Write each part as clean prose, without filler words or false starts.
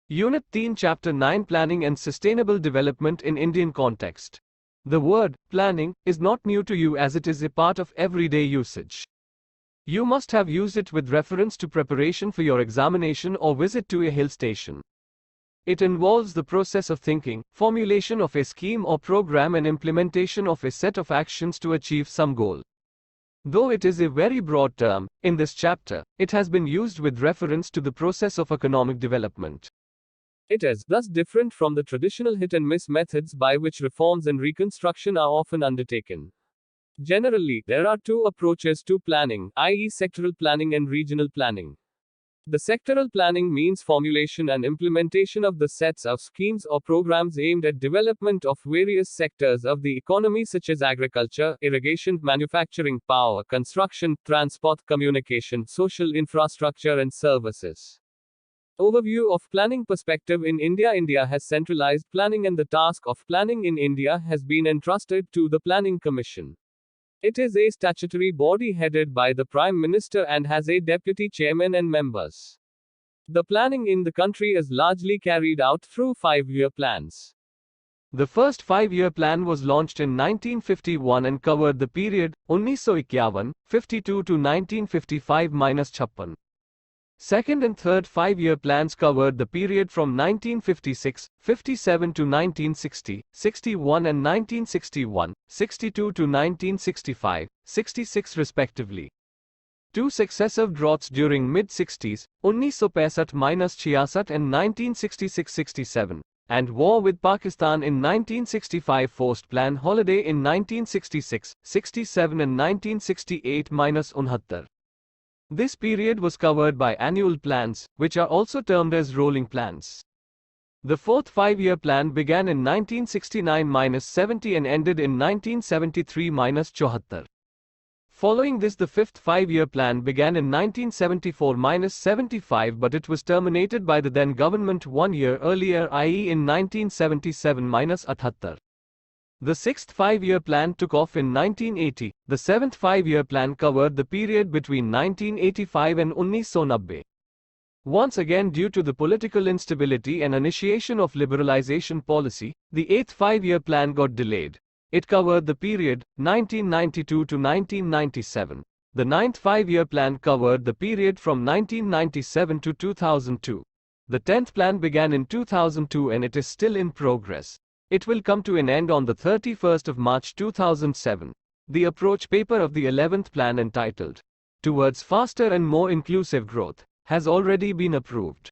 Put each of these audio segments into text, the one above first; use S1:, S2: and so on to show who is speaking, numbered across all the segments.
S1: Unit 3 Chapter 9 Planning and Sustainable Development in Indian Context. The word planning is not new to you as it is a part of everyday usage. You must have used it with reference to preparation for your examination or visit to a hill station. It involves the process of thinking, formulation of a scheme or program and implementation of a set of actions to achieve some goal. Though it is a very broad term, in this chapter, it has been used with reference to the process of economic development. It is thus different from the traditional hit-and-miss methods by which reforms and reconstruction are often undertaken. Generally, there are two approaches to planning, i.e. sectoral planning and regional planning. The sectoral planning means formulation and implementation of the sets of schemes or programs aimed at development of various sectors of the economy such as agriculture, irrigation, manufacturing, power, construction, transport, communication, social infrastructure and services. Overview of planning perspective in India. India has centralized planning and the task of planning in India has been entrusted to the Planning Commission. It is a statutory body headed by the Prime Minister and has a deputy chairman and members. The planning in the country is largely carried out through 5-year plans. The first 5-year plan was launched in 1951 and covered the period 1951-52 to 1955-56. Second and third 5-year plans covered the period from 1956-57 to 1960-61 and 1961-62 to 1965-66 respectively. Two successive droughts during mid-60s, 1965-66 and 1966-67, and war with Pakistan in 1965, forced plan holiday in 1966-67 and 1968-69. This period was covered by annual plans, which are also termed as rolling plans. The fourth 5-year plan began in 1969-70 and ended in 1973-74. Following this, the fifth 5-year plan began in 1974-75, but it was terminated by the then government 1 year earlier, i.e. in 1977-78. The sixth 5-year plan took off in 1980. The seventh 5-year plan covered the period between 1985 and 1990. Once again, due to the political instability and initiation of liberalization policy, the eighth 5-year plan got delayed. It covered the period 1992 to 1997. The ninth 5-year plan covered the period from 1997 to 2002. The 10th plan began in 2002 and it is still in progress. It will come to an end on the 31st of March 2007. The approach paper of the 11th plan, entitled Towards Faster and More Inclusive Growth, has already been approved.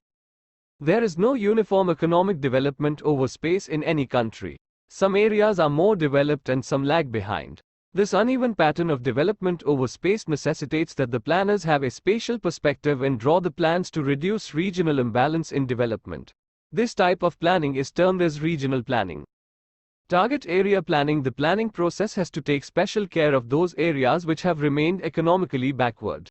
S1: There is no uniform economic development over space in any country. Some areas are more developed and some lag behind. This uneven pattern of development over space necessitates that the planners have a spatial perspective and draw the plans to reduce regional imbalance in development. This type of planning is termed as regional planning. Target area planning. The planning process has to take special care of those areas which have remained economically backward.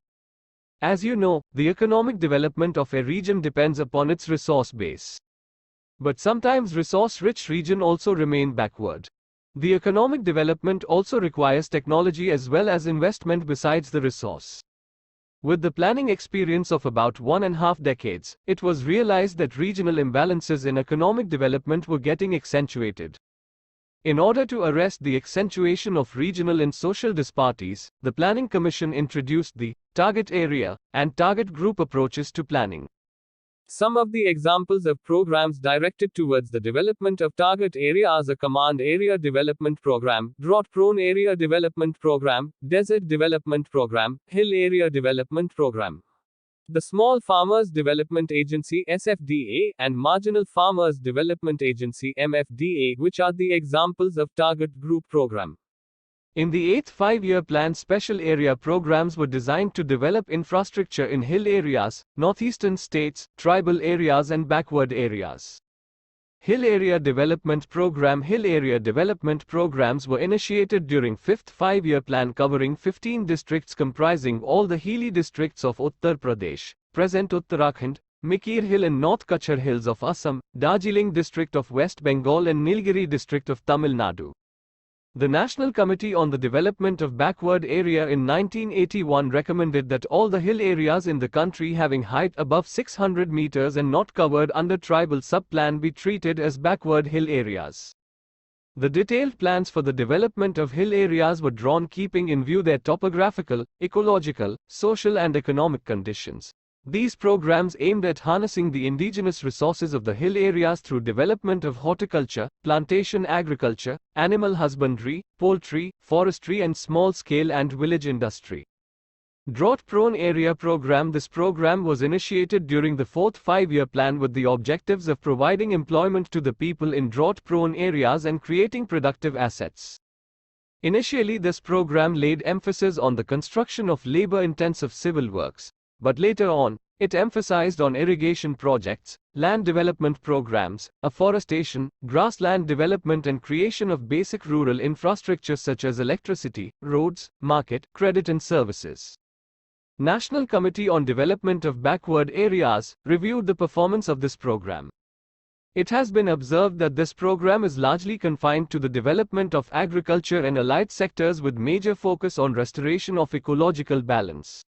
S1: As you know, the economic development of a region depends upon its resource base. But sometimes resource-rich regions also remain backward. The economic development also requires technology as well as investment besides the resource. With the planning experience of about 1.5 decades, it was realized that regional imbalances in economic development were getting accentuated. In order to arrest the accentuation of regional and social disparities, the Planning Commission introduced the target area and target group approaches to planning. Some of the examples of programs directed towards the development of target area are the Command Area Development Program, Drought Prone Area Development Program, Desert Development Program, Hill Area Development Program. The Small Farmers Development Agency (SFDA) and Marginal Farmers Development Agency (MFDA), which are the examples of target group program. In the 8th 5-year plan, special area programs were designed to develop infrastructure in hill areas, northeastern states, tribal areas and backward areas. Hill Area Development Program. Hill Area Development Programs were initiated during 5th 5-year plan, covering 15 districts comprising all the hilly districts of Uttar Pradesh, present Uttarakhand, Mikir Hill and North Kachar Hills of Assam, Darjeeling district of West Bengal and Nilgiri district of Tamil Nadu. The National Committee on the Development of Backward Area in 1981 recommended that all the hill areas in the country having height above 600 meters and not covered under tribal sub-plan be treated as backward hill areas. The detailed plans for the development of hill areas were drawn keeping in view their topographical, ecological, social and economic conditions. These programs aimed at harnessing the indigenous resources of the hill areas through development of horticulture, plantation agriculture, animal husbandry, poultry, forestry and small-scale and village industry. Drought-prone area program. This program was initiated during the fourth five-year plan with the objectives of providing employment to the people in drought-prone areas and creating productive assets. Initially, this program laid emphasis on the construction of labor-intensive civil works, but later on, it emphasized on irrigation projects, land development programs, afforestation, grassland development and creation of basic rural infrastructure such as electricity, roads, market, credit and services. National Committee on Development of Backward Areas reviewed the performance of this program. It has been observed that this program is largely confined to the development of agriculture and allied sectors with major focus on restoration of ecological balance.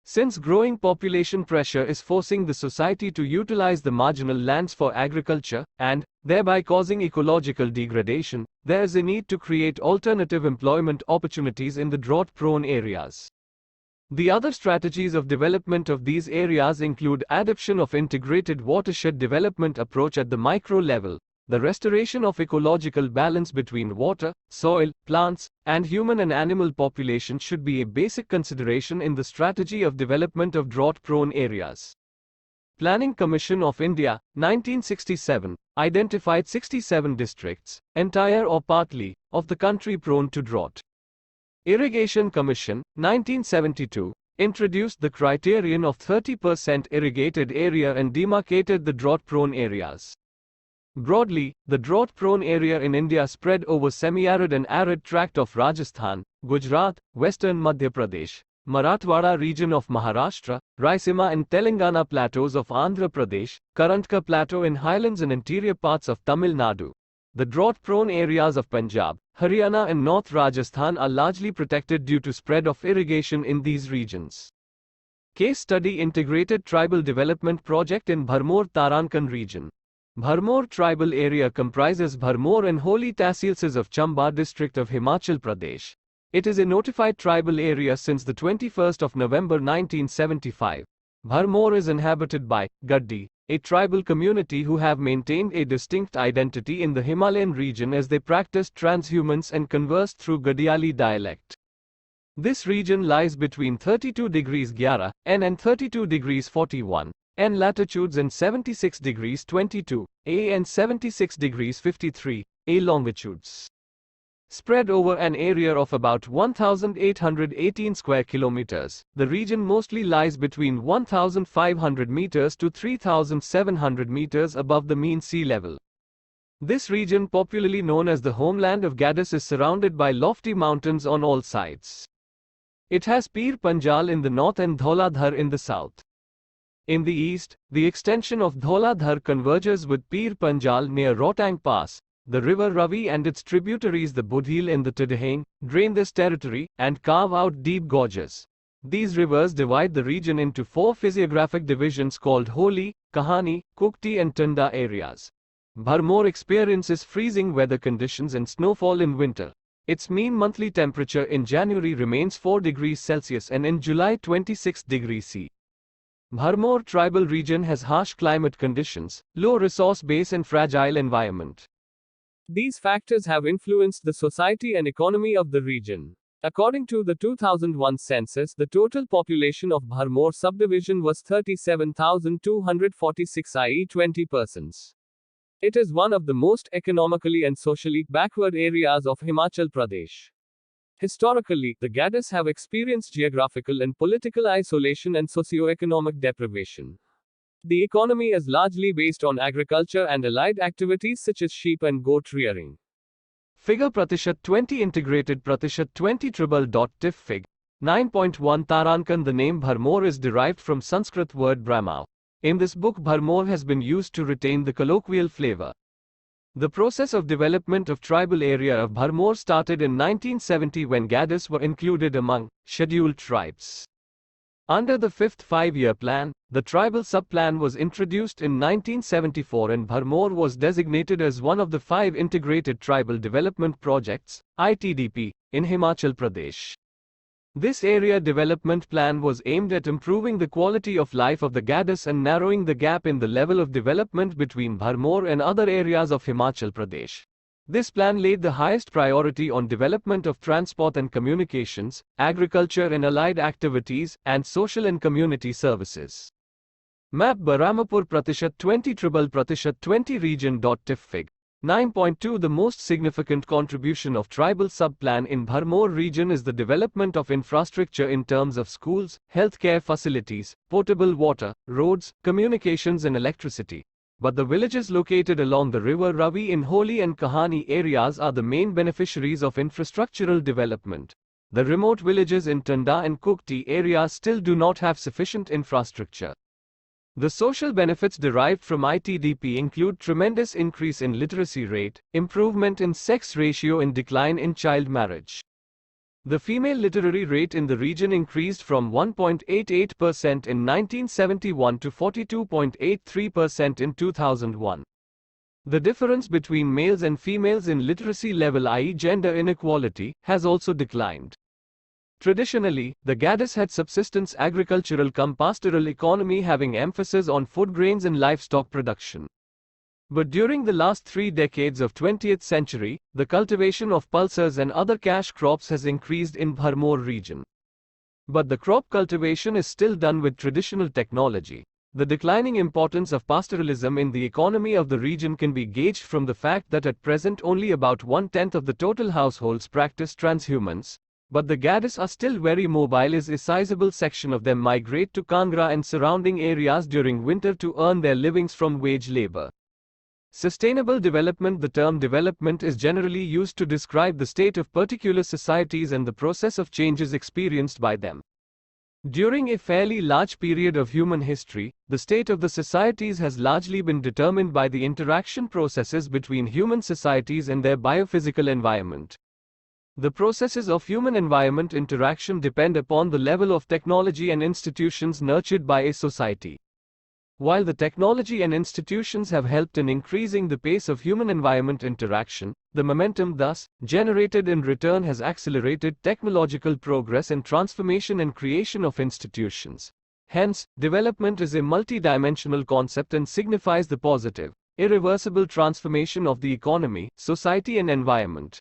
S1: Since growing population pressure is forcing the society to utilize the marginal lands for agriculture, and thereby causing ecological degradation, there is a need to create alternative employment opportunities in the drought-prone areas. The other strategies of development of these areas include adoption of integrated watershed development approach at the micro level. The restoration of ecological balance between water, soil, plants, and human and animal population should be a basic consideration in the strategy of development of drought-prone areas. Planning Commission of India, 1967, identified 67 districts, entire or partly, of the country prone to drought. Irrigation Commission, 1972, introduced the criterion of 30% irrigated area and demarcated the drought-prone areas. Broadly, the drought-prone area in India spread over semi-arid and arid tract of Rajasthan, Gujarat, western Madhya Pradesh, Marathwada region of Maharashtra, Raisima and Telangana plateaus of Andhra Pradesh, Karantka plateau in highlands and interior parts of Tamil Nadu. The drought-prone areas of Punjab, Haryana and North Rajasthan are largely protected due to spread of irrigation in these regions. Case study Integrated Tribal Development Project in Bharmor Tarankan region. Bharmor tribal area comprises Bharmor and Holi Tahsils of Chamba district of Himachal Pradesh. It is a notified tribal area since the 21st of November 1975. Bharmor is inhabited by Gaddi, a tribal community who have maintained a distinct identity in the Himalayan region as they practiced transhumance and conversed through Gadiali dialect. This region lies between 32 degrees 11 N and 32 degrees 41 N latitudes and 76 degrees 22 A and 76 degrees 53 A longitudes. Spread over an area of about 1,818 square kilometers, the region mostly lies between 1,500 meters to 3,700 meters above the mean sea level. This region, popularly known as the homeland of Gadis, is surrounded by lofty mountains on all sides. It has Pir Panjal in the north and Dhauladhar in the south. In the east, the extension of Dhauladhar converges with Pir Panjal near Rohtang Pass. The river Ravi and its tributaries the Budhil and the Tidahang drain this territory and carve out deep gorges. These rivers divide the region into four physiographic divisions called Holi, Kahani, Kukti and Tanda areas. Bharmor experiences freezing weather conditions and snowfall in winter. Its mean monthly temperature in January remains 4 degrees Celsius and in July 26 degrees C. Bharmor tribal region has harsh climate conditions, low resource base and fragile environment. These factors have influenced the society and economy of the region. According to the 2001 census, the total population of Bharmor subdivision was 37,246, i.e. 20%. It is one of the most economically and socially backward areas of Himachal Pradesh. Historically, the Gadis have experienced geographical and political isolation and socio-economic deprivation. The economy is largely based on agriculture and allied activities such as sheep and goat rearing. Figure Pratishat 20 Integrated Pratishat 20 Tribal.tif Fig. 9.1 Tarankan. The name Bharmor is derived from Sanskrit word Brahma. In this book, Bharmor has been used to retain the colloquial flavor. The process of development of tribal area of Bharmor started in 1970 when Gadis were included among scheduled tribes. Under the 5th five-year plan, the tribal sub-plan was introduced in 1974 and Bharmor was designated as one of the 5 integrated tribal development projects, ITDP, in Himachal Pradesh. This area development plan was aimed at improving the quality of life of the Gadis and narrowing the gap in the level of development between Bharmor and other areas of Himachal Pradesh. This plan laid the highest priority on development of transport and communications, agriculture and allied activities, and social and community services. Map Baramapur Pratishat 20 Tribal Pratishat 20 Region.tif Fig. 9.2 The most significant contribution of tribal sub-plan in Bharmor region is the development of infrastructure in terms of schools, healthcare facilities, potable water, roads, communications and electricity. But the villages located along the river Ravi in Holi and Kahani areas are the main beneficiaries of infrastructural development. The remote villages in Tanda and Kukti areas still do not have sufficient infrastructure. The social benefits derived from ITDP include tremendous increase in literacy rate, improvement in sex ratio and decline in child marriage. The female literary rate in the region increased from 1.88% in 1971 to 42.83% in 2001. The difference between males and females in literacy level, i.e. gender inequality, has also declined. Traditionally, the Gadis had subsistence agricultural cum pastoral economy having emphasis on food grains and livestock production. But during the last 3 decades of 20th century, the cultivation of pulses and other cash crops has increased in Bharmor region. But the crop cultivation is still done with traditional technology. The declining importance of pastoralism in the economy of the region can be gauged from the fact that at present only about 1/10 of the total households practice transhumance. But the Gadis are still very mobile as a sizable section of them migrate to Kangra and surrounding areas during winter to earn their livings from wage labor. Sustainable development. The term development is generally used to describe the state of particular societies and the process of changes experienced by them. During a fairly large period of human history, the state of the societies has largely been determined by the interaction processes between human societies and their biophysical environment. The processes of human-environment interaction depend upon the level of technology and institutions nurtured by a society. While the technology and institutions have helped in increasing the pace of human-environment interaction, the momentum thus generated in return has accelerated technological progress and transformation and creation of institutions. Hence, development is a multidimensional concept and signifies the positive, irreversible transformation of the economy, society and environment.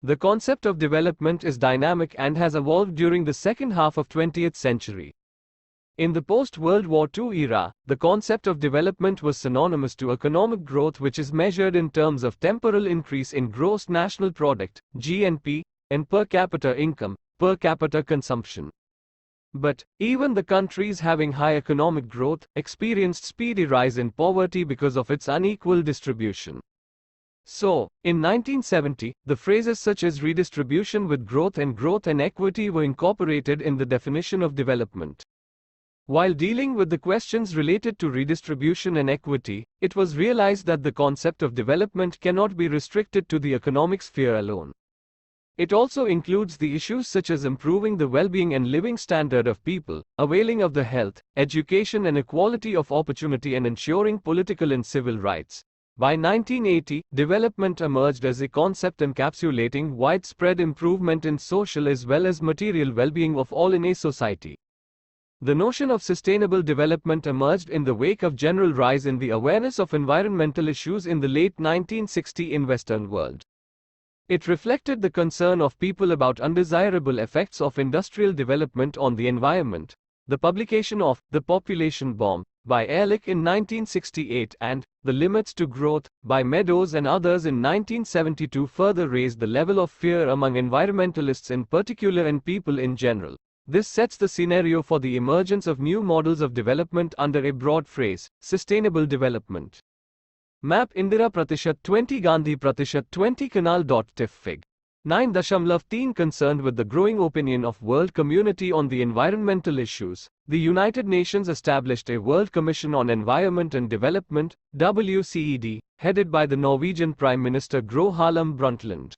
S1: The concept of development is dynamic and has evolved during the second half of 20th century. In the post-World War II era, the concept of development was synonymous to economic growth, which is measured in terms of temporal increase in gross national product, GNP, and per capita income, per capita consumption. But, even the countries having high economic growth, experienced speedy rise in poverty because of its unequal distribution. So, in 1970, the phrases such as redistribution with growth and equity were incorporated in the definition of development. While dealing with the questions related to redistribution and equity, it was realized that the concept of development cannot be restricted to the economic sphere alone. It also includes the issues such as improving the well-being and living standard of people, availing of the health, education and equality of opportunity and ensuring political and civil rights. By 1980, development emerged as a concept encapsulating widespread improvement in social as well as material well-being of all in a society. The notion of sustainable development emerged in the wake of general rise in the awareness of environmental issues in the late 1960s in Western world. It reflected the concern of people about undesirable effects of industrial development on the environment. The publication of The Population Bomb by Ehrlich in 1968 and The Limits to Growth by Meadows and others in 1972 further raised the level of fear among environmentalists in particular and people in general. This sets the scenario for the emergence of new models of development under a broad phrase, sustainable development. Map Indira Pratishat 20 Gandhi Pratishat 20 Canal.tif Fig. 9.3 Concerned with the growing opinion of world community on the environmental issues, the United Nations established a World Commission on Environment and Development, WCED, headed by the Norwegian Prime Minister Gro Harlem Brundtland.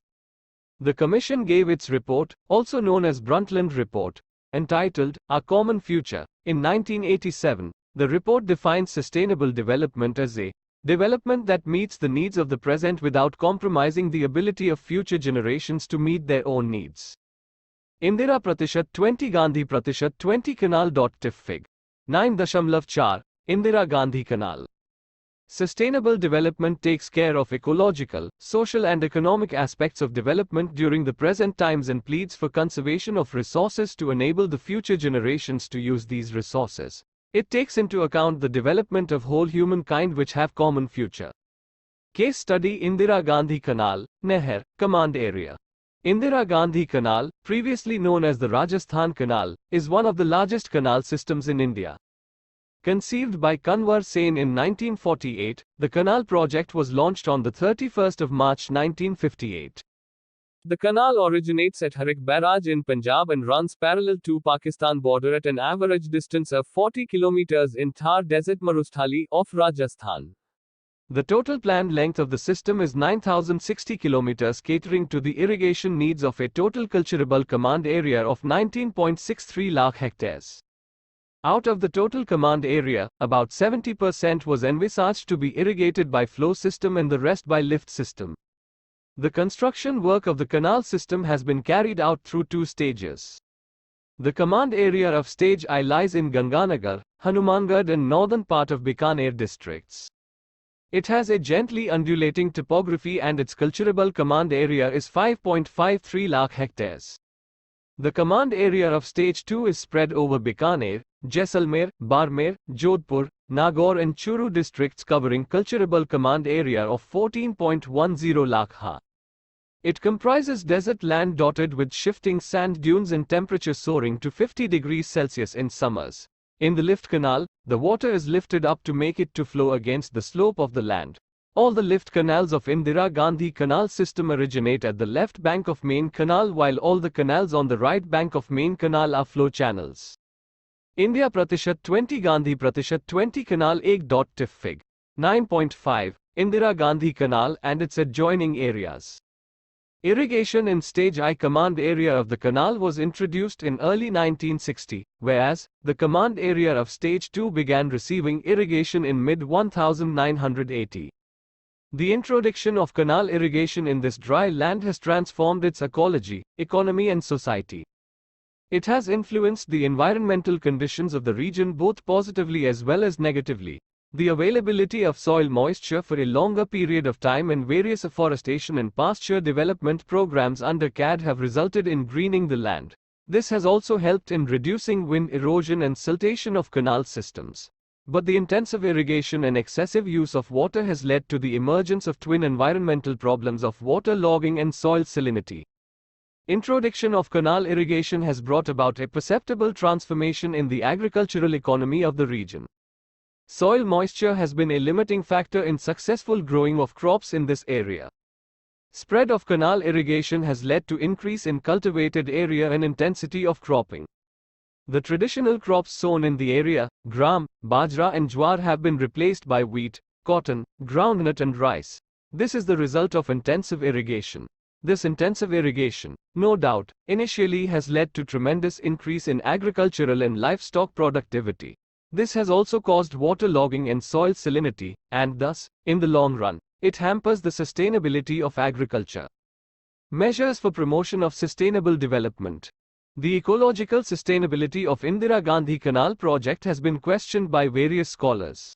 S1: The Commission gave its report, also known as Brundtland Report, entitled Our Common Future, in 1987. The report defines sustainable development as a development that meets the needs of the present without compromising the ability of future generations to meet their own needs. Indira Pratishat 20 Gandhi Pratishat 20 Canal. Tif Fig. 9.4 Indira Gandhi Canal. Sustainable development takes care of ecological, social and economic aspects of development during the present times and pleads for conservation of resources to enable the future generations to use these resources. It takes into account the development of whole humankind which have common future. Case study Indira Gandhi Canal, Nehar, Command Area. Indira Gandhi Canal, previously known as the Rajasthan Canal, is one of the largest canal systems in India. Conceived by Kanwar Sen in 1948, the canal project was launched on the 31st of March 1958. The canal originates at Harik Barrage in Punjab and runs parallel to Pakistan border at an average distance of 40 kilometers in Thar Desert Marusthaly of Rajasthan. The total planned length of the system is 9,060 kilometers, catering to the irrigation needs of a total culturable command area of 19.63 lakh hectares. Out of the total command area, about 70% was envisaged to be irrigated by flow system and the rest by lift system. The construction work of the canal system has been carried out through 2 stages. The command area of Stage I lies in Ganganagar, Hanumangarh and northern part of Bikaner districts. It has a gently undulating topography and its culturable command area is 5.53 lakh hectares. The command area of Stage II is spread over Bikaner, Jaisalmer, Barmer, Jodhpur, Nagaur and Churu districts covering culturable command area of 14.10 lakh ha. It comprises desert land dotted with shifting sand dunes and temperature soaring to 50 degrees Celsius in summers. In the lift canal, the water is lifted up to make it to flow against the slope of the land. All the lift canals of Indira Gandhi Canal system originate at the left bank of main canal while all the canals on the right bank of main canal are flow channels. India Pratishat 20 Gandhi Pratishat 20 Canal 1. Tif Fig. 9.5 Indira Gandhi Canal and its adjoining areas. Irrigation in Stage I command area of the canal was introduced in early 1960, whereas the command area of Stage II began receiving irrigation in mid-1980. The introduction of canal irrigation in this dry land has transformed its ecology, economy and society. It has influenced the environmental conditions of the region both positively as well as negatively. The availability of soil moisture for a longer period of time and various afforestation and pasture development programs under CAD have resulted in greening the land. This has also helped in reducing wind erosion and siltation of canal systems. But the intensive irrigation and excessive use of water has led to the emergence of twin environmental problems of water logging and soil salinity. Introduction of canal irrigation has brought about a perceptible transformation in the agricultural economy of the region. Soil moisture has been a limiting factor in successful growing of crops in this area. Spread of canal irrigation has led to increase in cultivated area and intensity of cropping. The traditional crops sown in the area, gram, bajra and jowar have been replaced by wheat, cotton, groundnut and rice. This is the result of intensive irrigation. This intensive irrigation, no doubt, initially has led to tremendous increase in agricultural and livestock productivity. This has also caused water logging and soil salinity, and thus, in the long run, it hampers the sustainability of agriculture. Measures for promotion of sustainable development. The ecological sustainability of Indira Gandhi Canal project has been questioned by various scholars.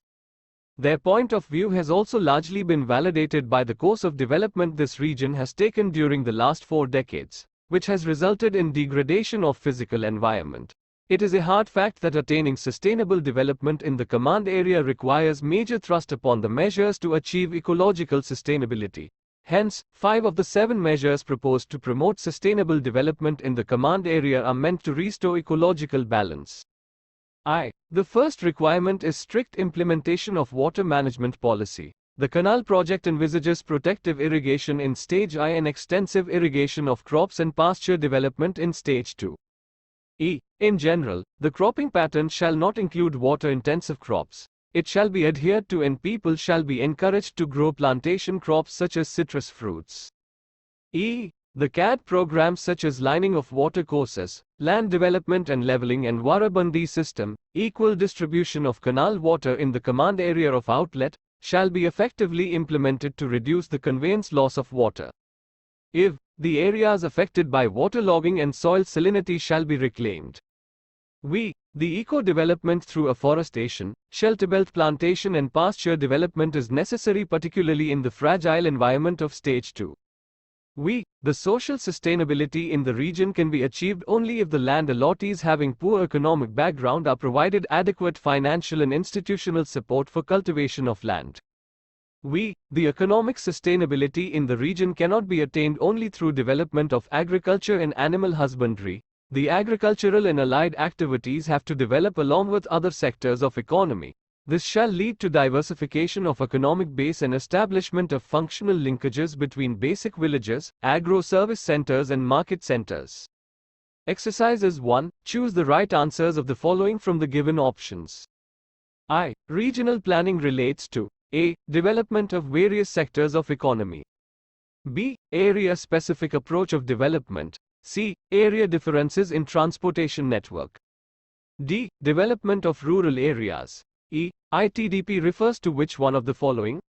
S1: Their point of view has also largely been validated by the course of development this region has taken during the last 4 decades, which has resulted in degradation of physical environment. It is a hard fact that attaining sustainable development in the command area requires major thrust upon the measures to achieve ecological sustainability. Hence, 5 of the 7 measures proposed to promote sustainable development in the command area are meant to restore ecological balance. The first requirement is strict implementation of water management policy. The canal project envisages protective irrigation in Stage I and extensive irrigation of crops and pasture development in Stage II. In general, the cropping pattern shall not include water-intensive crops. It shall be adhered to and people shall be encouraged to grow plantation crops such as citrus fruits. The CAD programs such as lining of water courses, land development and leveling and Warabandi system, equal distribution of canal water in the command area of outlet, shall be effectively implemented to reduce the conveyance loss of water. The areas affected by waterlogging and soil salinity shall be reclaimed. The eco-development through afforestation, shelter belt plantation and pasture development is necessary particularly in the fragile environment of Stage II. The social sustainability in the region can be achieved only if the land allottees having poor economic background are provided adequate financial and institutional support for cultivation of land. The economic sustainability in the region cannot be attained only through development of agriculture and animal husbandry. The agricultural and allied activities have to develop along with other sectors of economy. This shall lead to diversification of economic base and establishment of functional linkages between basic villages, agro-service centers and market centers. Exercises 1. Choose the right answers of the following from the given options. Regional planning relates to A. Development of various sectors of economy. B. Area-specific approach of development. C. Area differences in transportation network. D. Development of rural areas. ITDP refers to which one of the following?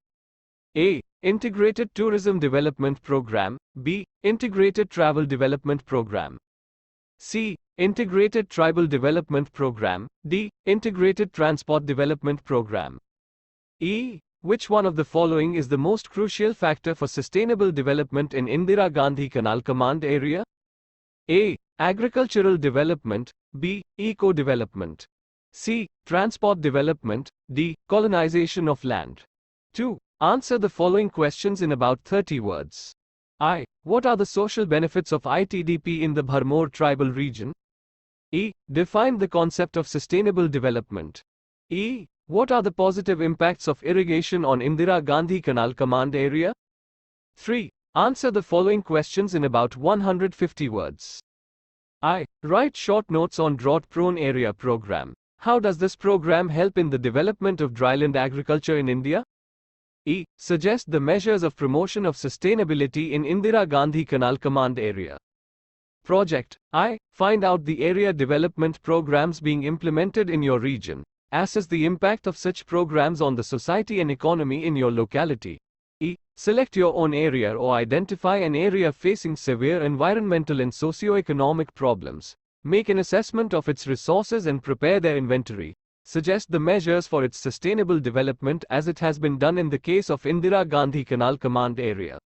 S1: A. Integrated Tourism Development Program. B. Integrated Travel Development Program. C. Integrated Tribal Development Program. D. Integrated Transport Development Program. Which one of the following is the most crucial factor for sustainable development in Indira Gandhi Canal Command area? A. Agricultural development. B. Eco-development. C. Transport development. D. Colonization of land. 2. Answer the following questions in about 30 words. What are the social benefits of ITDP in the Bharmor tribal region? Define the concept of sustainable development. What are the positive impacts of irrigation on Indira Gandhi Canal Command area? 3. Answer the following questions in about 150 words. Write short notes on drought-prone area program. How does this program help in the development of dryland agriculture in India? Suggest the measures of promotion of sustainability in Indira Gandhi Canal Command area. Project. Find out the area development programs being implemented in your region. Assess the impact of such programs on the society and economy in your locality. Select your own area or identify an area facing severe environmental and socio-economic problems. Make an assessment of its resources and prepare their inventory. Suggest the measures for its sustainable development as it has been done in the case of Indira Gandhi Canal Command area.